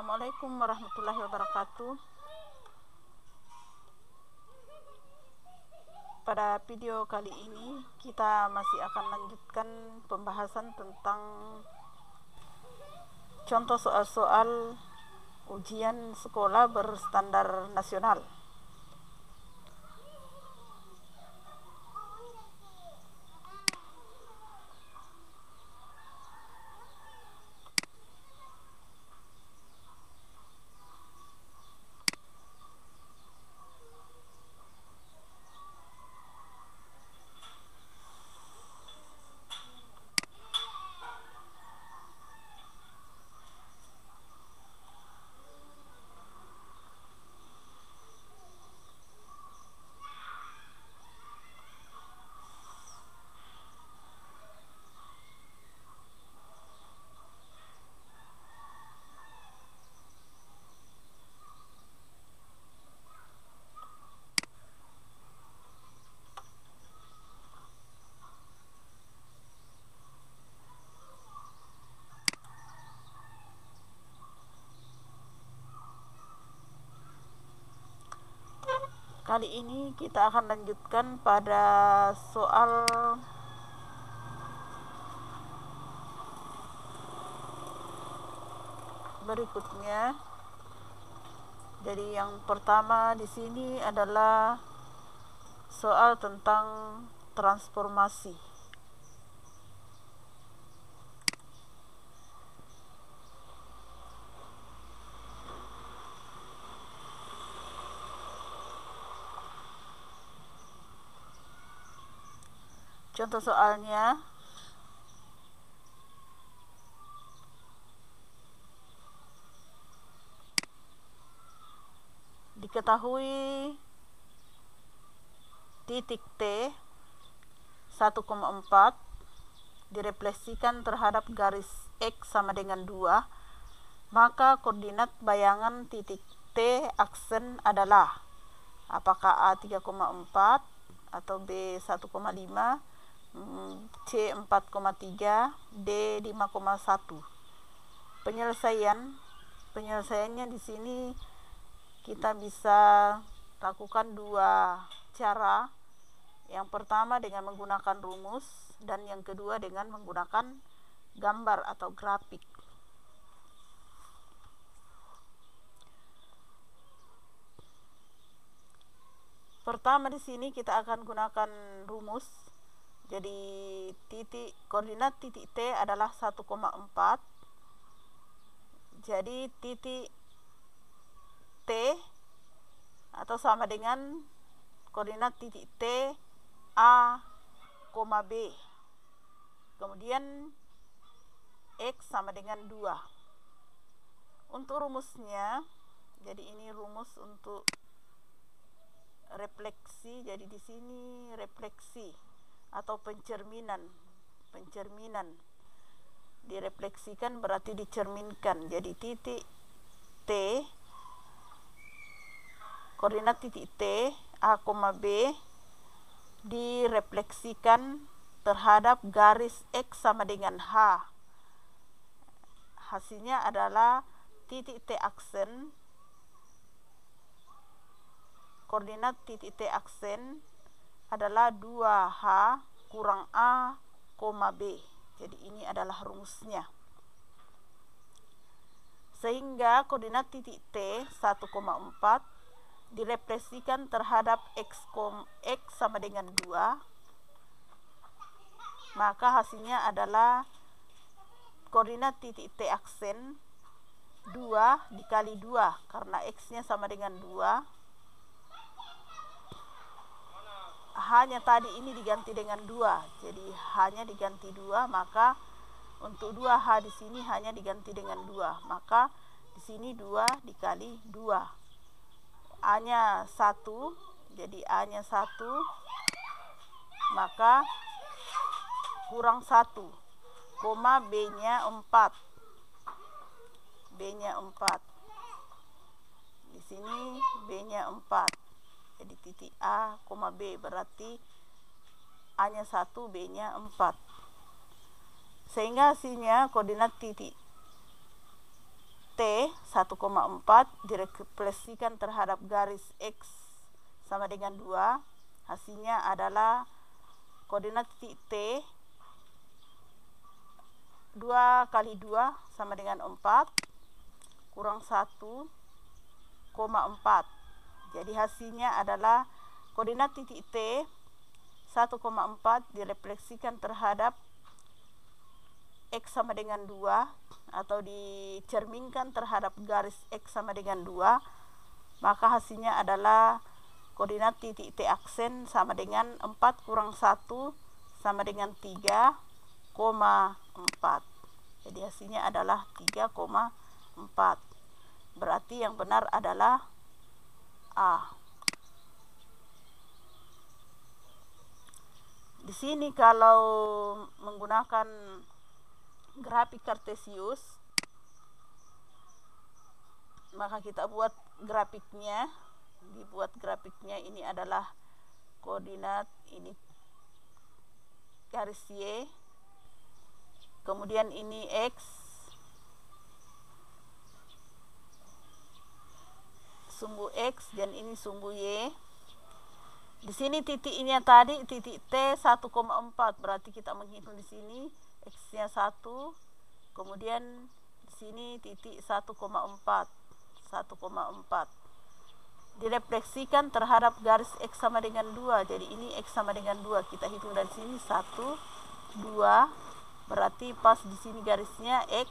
Assalamualaikum warahmatullahi wabarakatuh. Pada video kali ini kita masih akan lanjutkan pembahasan tentang contoh soal-soal ujian sekolah berstandar nasional. Kali ini kita akan lanjutkan pada soal berikutnya. Jadi yang pertama di sini adalah soal tentang transformasi. Contoh soalnya, diketahui titik T 1,4 direfleksikan terhadap garis X sama dengan 2, maka koordinat bayangan titik T aksen adalah apakah A 3,4 atau B 1,5, C 4,3, D 5,1. Penyelesaiannya di sini kita bisa lakukan dua cara. Yang pertama dengan menggunakan rumus dan yang kedua dengan menggunakan gambar atau grafik. Pertama di sini kita akan gunakan rumus. Jadi koordinat titik T adalah 1,4. Jadi titik T atau sama dengan koordinat titik T A, B. Kemudian X sama dengan 2. Untuk rumusnya, jadi ini rumus untuk refleksi. Jadi di sini refleksi atau pencerminan direfleksikan berarti dicerminkan. Jadi titik T, koordinat titik T A, B direfleksikan terhadap garis X sama dengan H. Hasilnya adalah titik T aksen, koordinat titik T aksen adalah 2H kurang A, B. Jadi ini adalah rumusnya. Sehingga koordinat titik T 1,4 direfleksikan terhadap X sama dengan 2, maka hasilnya adalah koordinat titik T aksen 2 dikali 2 karena X-nya sama dengan 2. Hanya tadi ini diganti dengan 2, jadi hanya diganti 2, maka untuk 2H di sini hanya diganti dengan 2, maka di sini 2 dikali 2. A-nya 1, jadi A-nya 1, maka kurang 1, B-nya 4. B-nya 4. Di sini B-nya 4. Jadi titik A, B berarti A-nya 1, B-nya 4. Sehingga hasilnya koordinat titik T 1,4 direfleksikan terhadap garis X sama dengan 2, hasilnya adalah koordinat titik T 2 kali 2 sama dengan 4 kurang 1,4. Jadi hasilnya adalah koordinat titik T 1,4 direfleksikan terhadap X sama dengan 2 atau dicerminkan terhadap garis X sama dengan 2, maka hasilnya adalah koordinat titik T aksen sama dengan 4 kurang 1 sama dengan 3,4. Jadi hasilnya adalah 3,4. Berarti yang benar adalah A. Di sini kalau menggunakan grafik kartesius, maka kita buat grafiknya. Dibuat grafiknya, ini adalah koordinat, ini garis Y, kemudian ini X, sumbu X, dan ini sumbu Y. Di sini titiknya tadi titik T 1,4, berarti kita menghitung di sini X-nya 1, kemudian di sini titik 1,4 direfleksikan terhadap garis X sama dengan 2. Jadi ini X sama dengan 2, kita hitung dari sini 1, 2, berarti pas di sini garisnya X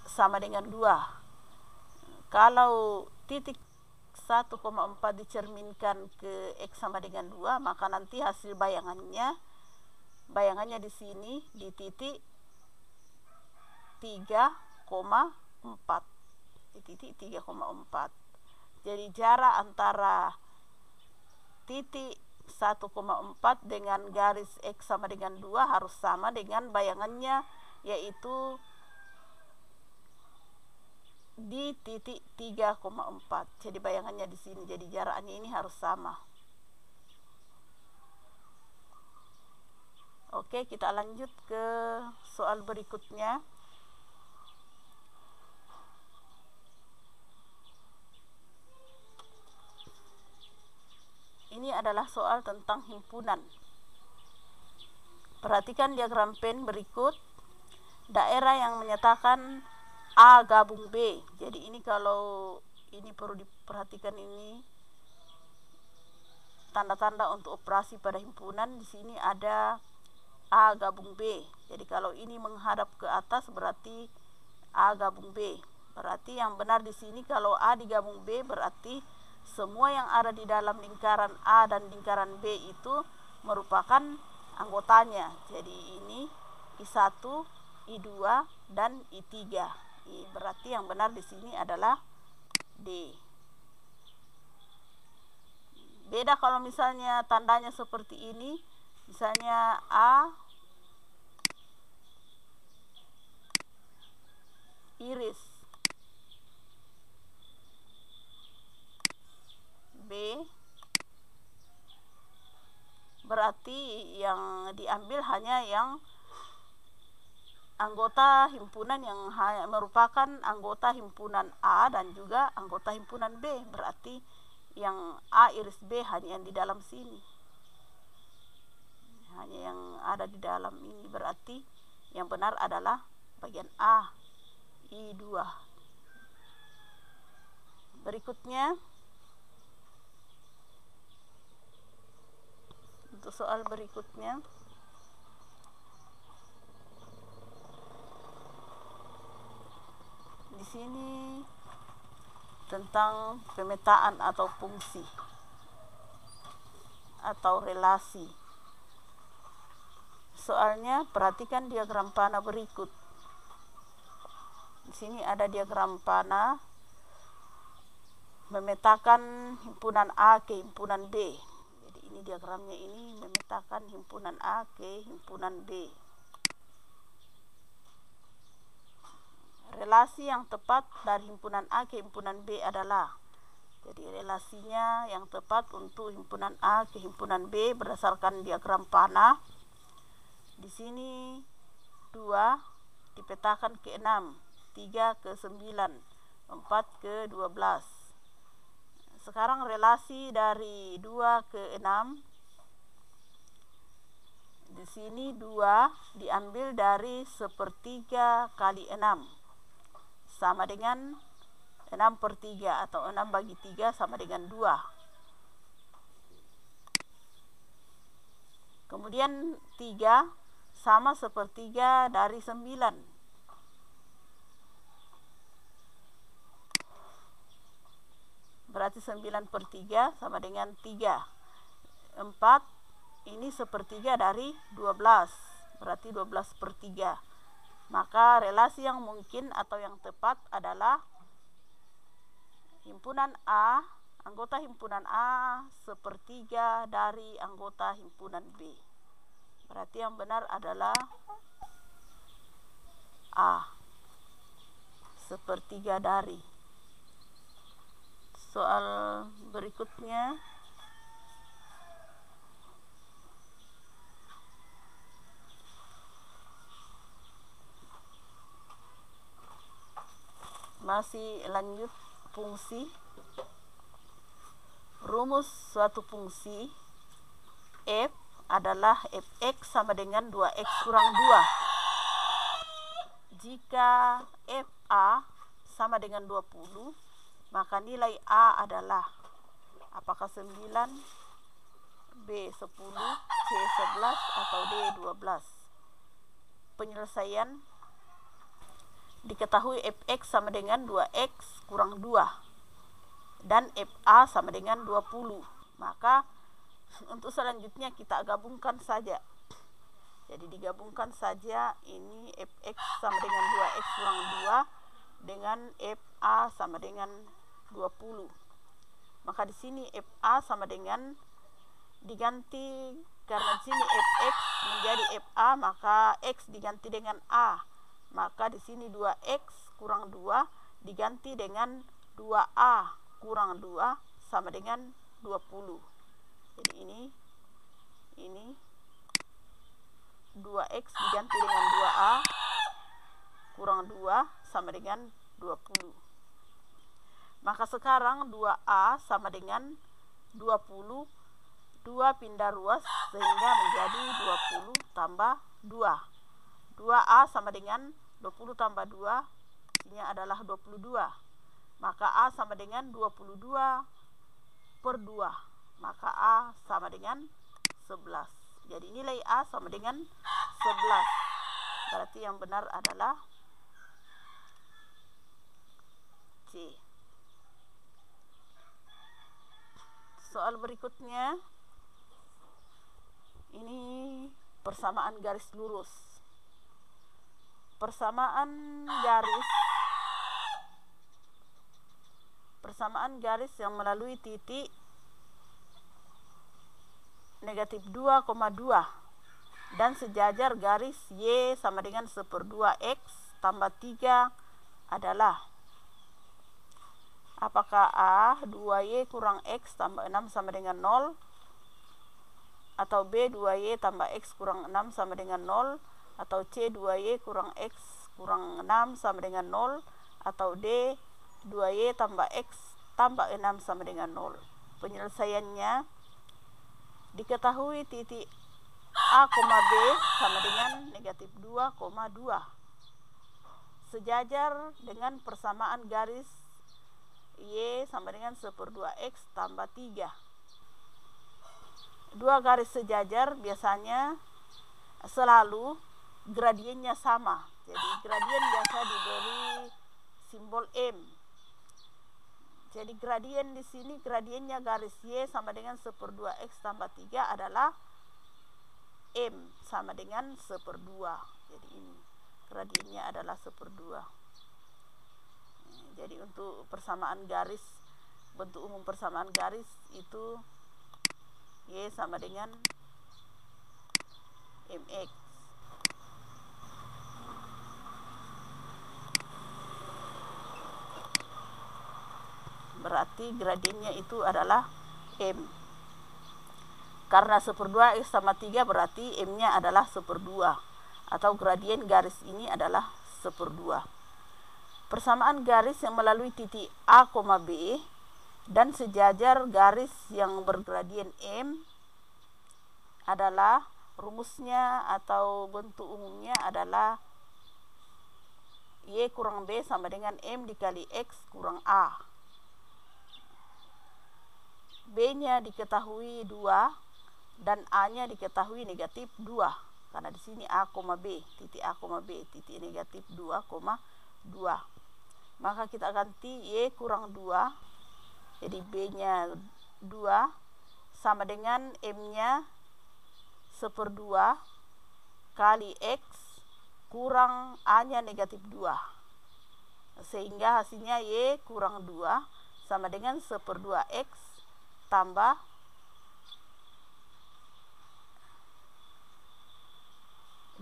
sama dengan 2. Kalau titik 1,4 dicerminkan ke X sama dengan 2, maka nanti hasil bayangannya di sini di titik 3,4. Di titik 3,4. Jadi jarak antara titik 1,4 dengan garis X sama dengan 2 harus sama dengan bayangannya, yaitu di titik 3,4. Jadi bayangannya di sini, jadi jaraknya ini harus sama. Oke, kita lanjut ke soal berikutnya. Ini adalah soal tentang himpunan. Perhatikan diagram pen berikut. Daerah yang menyatakan A gabung B. Jadi ini kalau ini perlu diperhatikan, ini tanda-tanda untuk operasi pada himpunan. Di sini ada A gabung B. Jadi kalau ini menghadap ke atas berarti A gabung B. Berarti yang benar di sini kalau A digabung B berarti semua yang ada di dalam lingkaran A dan lingkaran B itu merupakan anggotanya. Jadi ini I1, I2, dan I3. Berarti yang benar di sini adalah D. Beda kalau misalnya tandanya seperti ini, misalnya A iris, B, berarti yang diambil hanya yang anggota himpunan yang merupakan anggota himpunan A dan juga anggota himpunan B. Berarti yang A iris B hanya yang di dalam sini, hanya yang ada di dalam ini. Berarti yang benar adalah bagian A, I2. Berikutnya, untuk soal berikutnya, di sini tentang pemetaan atau fungsi atau relasi. Soalnya perhatikan diagram panah berikut. Di sini ada diagram panah memetakan himpunan A ke himpunan B. Jadi ini diagramnya, ini memetakan himpunan A ke himpunan B. Relasi yang tepat dari himpunan A ke himpunan B adalah, jadi relasinya yang tepat untuk himpunan A ke himpunan B berdasarkan diagram panah. Di sini 2 dipetakan ke 6. 3 ke 9, 4 ke 12. Sekarang relasi dari 2 ke 6. Di sini 2 diambil dari 1/3 kali 6. Sama dengan 6/3 atau 6 bagi 3 sama dengan 2. Kemudian 3 sama 1/3 dari 9. Berarti 9/3 sama dengan 3. 4 ini 1/3 dari 12. Berarti 12/3. Maka relasi yang mungkin atau yang tepat adalah himpunan A, anggota himpunan A 1/3 dari anggota himpunan B. Berarti yang benar adalah A, 1/3 dari. Soal berikutnya, masih lanjut fungsi. Rumus suatu fungsi f adalah fx sama dengan 2x kurang 2. Jika fa sama dengan 20, maka nilai a adalah apakah 9, b 10, c 11, atau d 12. Penyelesaian diketahui fx sama dengan 2x kurang 2 dan fa sama dengan 20. Maka untuk selanjutnya kita gabungkan saja. Jadi digabungkan saja ini fx sama dengan 2x kurang 2 dengan fa sama dengan 20. Maka di sini fa sama dengan diganti, karena di sini fx menjadi fa, maka x diganti dengan a. Maka di sini 2x kurang 2 diganti dengan 2a kurang 2 sama dengan 20. Jadi ini 2x diganti dengan 2a kurang 2 sama dengan 20. Maka sekarang 2a sama dengan 20. 2 pindah ruas sehingga menjadi 20 tambah 2. 2a sama dengan 20 tambah 2, ini adalah 22. Maka a sama dengan 22/2. Maka a sama dengan 11. Jadi nilai a sama dengan 11. Berarti yang benar adalah C. Soal berikutnya, ini persamaan garis lurus. Persamaan garis yang melalui titik negatif 2,2 dan sejajar garis Y sama dengan 1/2x tambah 3 adalah apakah A 2y kurang x tambah 6 sama dengan 0, atau B 2y tambah x kurang 6 sama dengan 0, atau C 2y kurang x kurang 6 sama dengan 0, atau D 2y tambah x tambah 6 sama dengan 0. Penyelesaiannya diketahui titik A, B sama dengan negatif 2,2 sejajar dengan persamaan garis Y sama dengan 1/2x tambah 3. Dua garis sejajar biasanya selalu gradiennya sama. Jadi gradien biasa diberi simbol M. Jadi gradien di sini, gradiennya garis Y sama dengan 1/2x tambah 3 adalah M sama dengan 1/2. Jadi ini gradiennya adalah 1/2. Jadi untuk persamaan garis, bentuk umum persamaan garis itu Y sama dengan MX. Berarti gradiennya itu adalah M. Karena 1/2x sama 3 berarti M-nya adalah 1/2. Atau gradien garis ini adalah 1/2. Persamaan garis yang melalui titik A, B dan sejajar garis yang bergradien M adalah, rumusnya atau bentuk umumnya adalah Y kurang B sama dengan M dikali X kurang A. B-nya diketahui 2 dan A-nya diketahui negatif 2. Karena di sini A, B, titik A, B, titik negatif 2, 2. Maka kita ganti Y kurang 2. Jadi B-nya 2 sama dengan M-nya 1/2 kali X kurang A-nya negatif 2. Sehingga hasilnya Y kurang 2 sama dengan 1/2 X tambah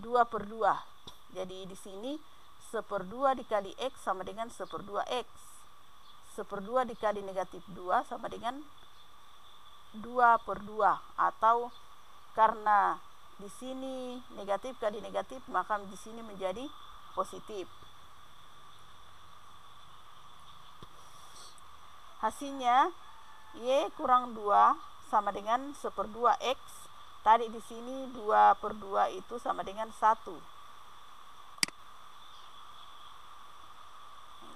dua per 2. Jadi di sini 1/2 dikali X sama dengan 1/2 X. 1/2 dikali negatif 2 sama dengan 2/2. Atau karena di sini negatif kali negatif, maka di sini menjadi positif. Hasilnya Y kurang 2 sama dengan 1/2 X. Tadi di sini 2/2 itu sama dengan 1.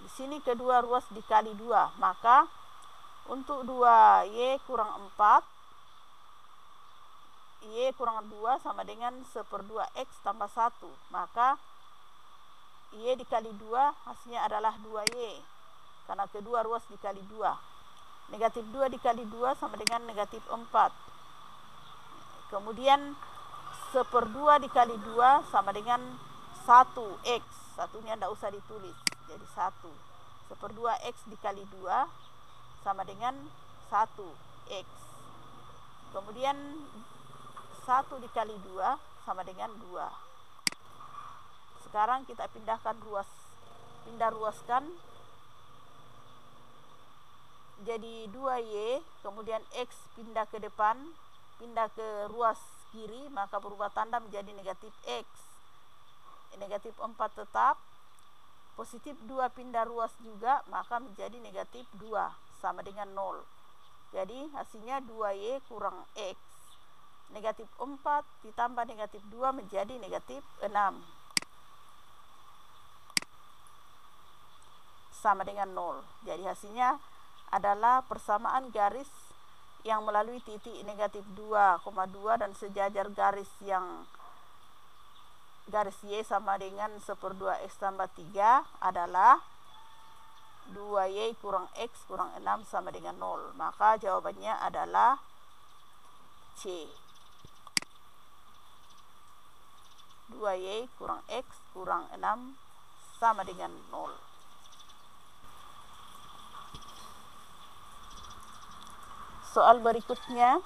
Di sini kedua ruas dikali 2, maka untuk 2 Y kurang 4, Y kurang 2 sama dengan 1/2 X tambah 1. Maka Y dikali 2 hasilnya adalah 2Y. Karena kedua ruas dikali 2. Negatif 2 dikali 2 sama dengan negatif 4. Kemudian 1/2 dikali 2 sama dengan 1X. Satunya tidak usah ditulis. Jadi 1. 1/2 X dikali 2 sama dengan 1X. Kemudian 1 dikali 2 sama dengan 2. Sekarang kita pindah ruaskan. Jadi 2Y, kemudian X pindah ke depan, pindah ke ruas kiri, maka berubah tanda menjadi negatif X. Negatif 4 tetap. Positif 2 pindah ruas juga, maka menjadi negatif 2 sama dengan 0. Jadi hasilnya 2Y kurang X. Negatif 4 ditambah negatif 2 menjadi negatif 6. Sama dengan 0. Jadi hasilnya adalah persamaan garis yang melalui titik negatif 2,2 dan sejajar garis yang garis Y sama dengan 1/2 X tambah 3 adalah 2Y kurang X kurang 6 sama dengan 0. Maka jawabannya adalah C. 2Y kurang X kurang 6 sama dengan 0. Soal berikutnya,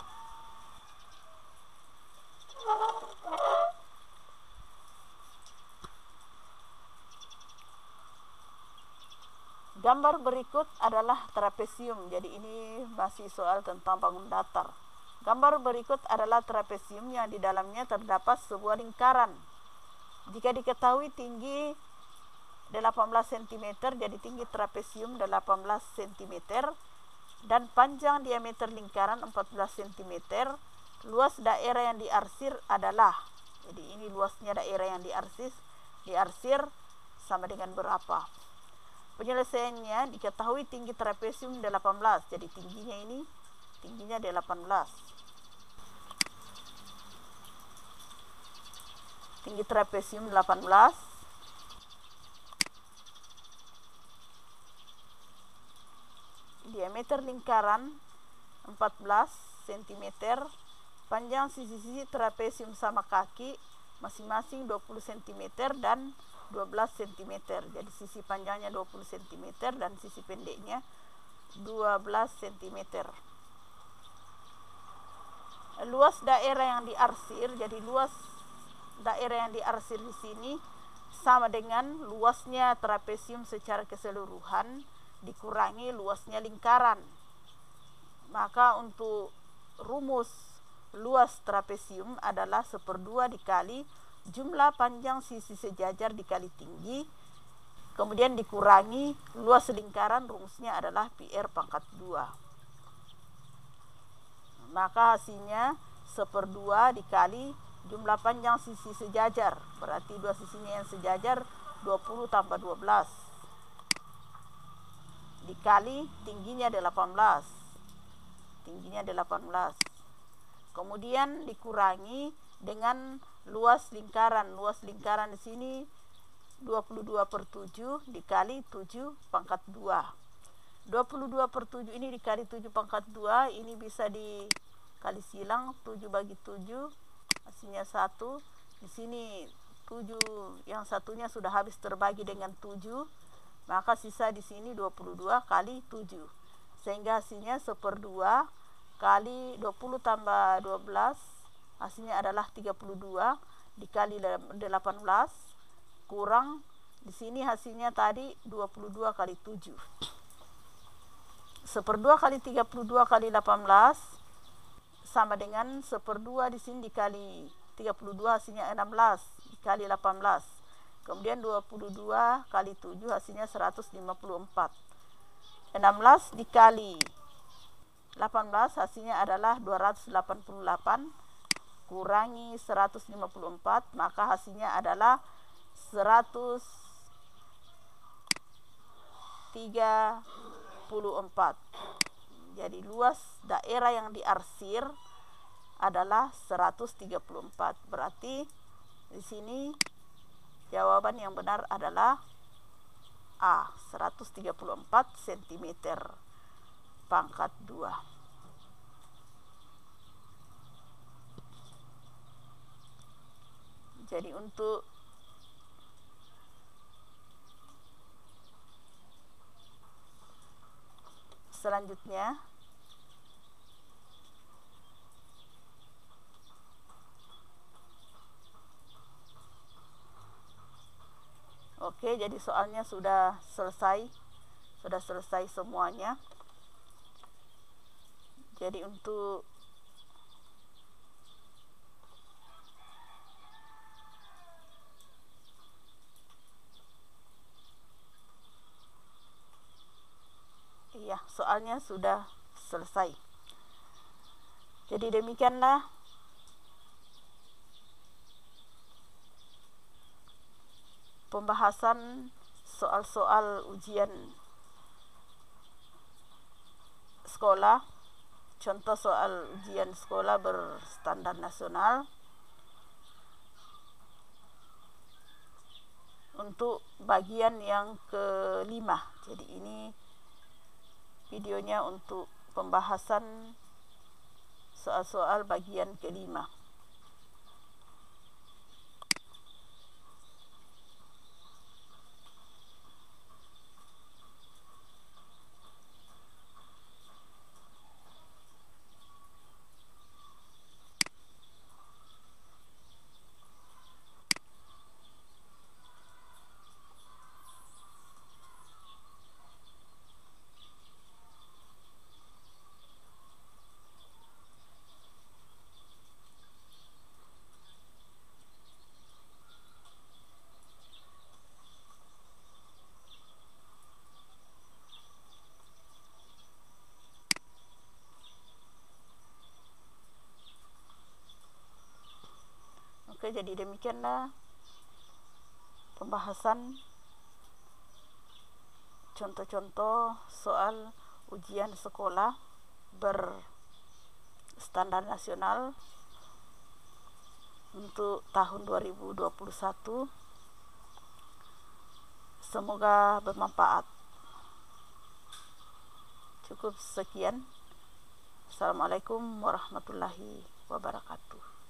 gambar berikut adalah trapesium. Jadi ini masih soal tentang bangun datar. Gambar berikut adalah trapesium yang di dalamnya terdapat sebuah lingkaran. Jika diketahui tinggi 18 cm, jadi tinggi trapesium 18 cm dan panjang diameter lingkaran 14 cm. Luas daerah yang diarsir adalah, jadi ini luasnya daerah yang diarsir sama dengan berapa? Penyelesaiannya, diketahui tinggi trapesium 18, jadi tingginya 18. Tinggi trapesium 18. Diameter lingkaran 14 cm. Panjang sisi-sisi trapesium sama kaki masing-masing 20 cm dan 12 cm. Jadi sisi panjangnya 20 cm dan sisi pendeknya 12 cm. Luas daerah yang diarsir, jadi luas daerah yang diarsir di sini sama dengan luasnya trapesium secara keseluruhan dikurangi luasnya lingkaran. Maka untuk rumus luas trapesium adalah 1/2 dikali jumlah panjang sisi sejajar dikali tinggi kemudian dikurangi luas lingkaran, rumusnya adalah PR pangkat 2. Maka hasilnya 1/2 dikali jumlah panjang sisi sejajar, berarti dua sisinya yang sejajar 20 tambah 12 dikali tingginya 18. Kemudian dikurangi dengan luas lingkaran. Luas lingkaran di sini 22/7 dikali 7 pangkat 2. 22/7 ini dikali 7 pangkat 2, ini bisa dikali silang, 7 bagi 7 hasilnya 1. Di sini 7 yang satunya sudah habis terbagi dengan 7, maka sisa di sini 22 kali 7, sehingga hasilnya 1/2 kali 20 tambah 12 hasilnya adalah 32 dikali 18 kurang di sini hasilnya tadi 22 kali 7. 1/2 kali 32 kali 18 sama dengan 1/2 di sini dikali 32 hasilnya 16 dikali 18. Kemudian 22 kali 7 hasilnya 154. 16 dikali 18 hasilnya adalah 288 kurangi 154, maka hasilnya adalah 134. Jadi luas daerah yang diarsir adalah 134. Berarti di sini jawaban yang benar adalah A, 134 cm pangkat 2. Jadi untuk selanjutnya oke, jadi soalnya sudah selesai semuanya. Jadi untuk soalnya sudah selesai. Jadi demikianlah pembahasan soal-soal ujian sekolah, contoh soal ujian sekolah berstandar nasional untuk bagian yang kelima. Jadi ini videonya untuk pembahasan soal-soal bagian kelima. Oke, jadi demikianlah pembahasan contoh-contoh soal ujian sekolah berstandar nasional untuk tahun 2021. Semoga bermanfaat. Cukup sekian. Assalamualaikum warahmatullahi wabarakatuh.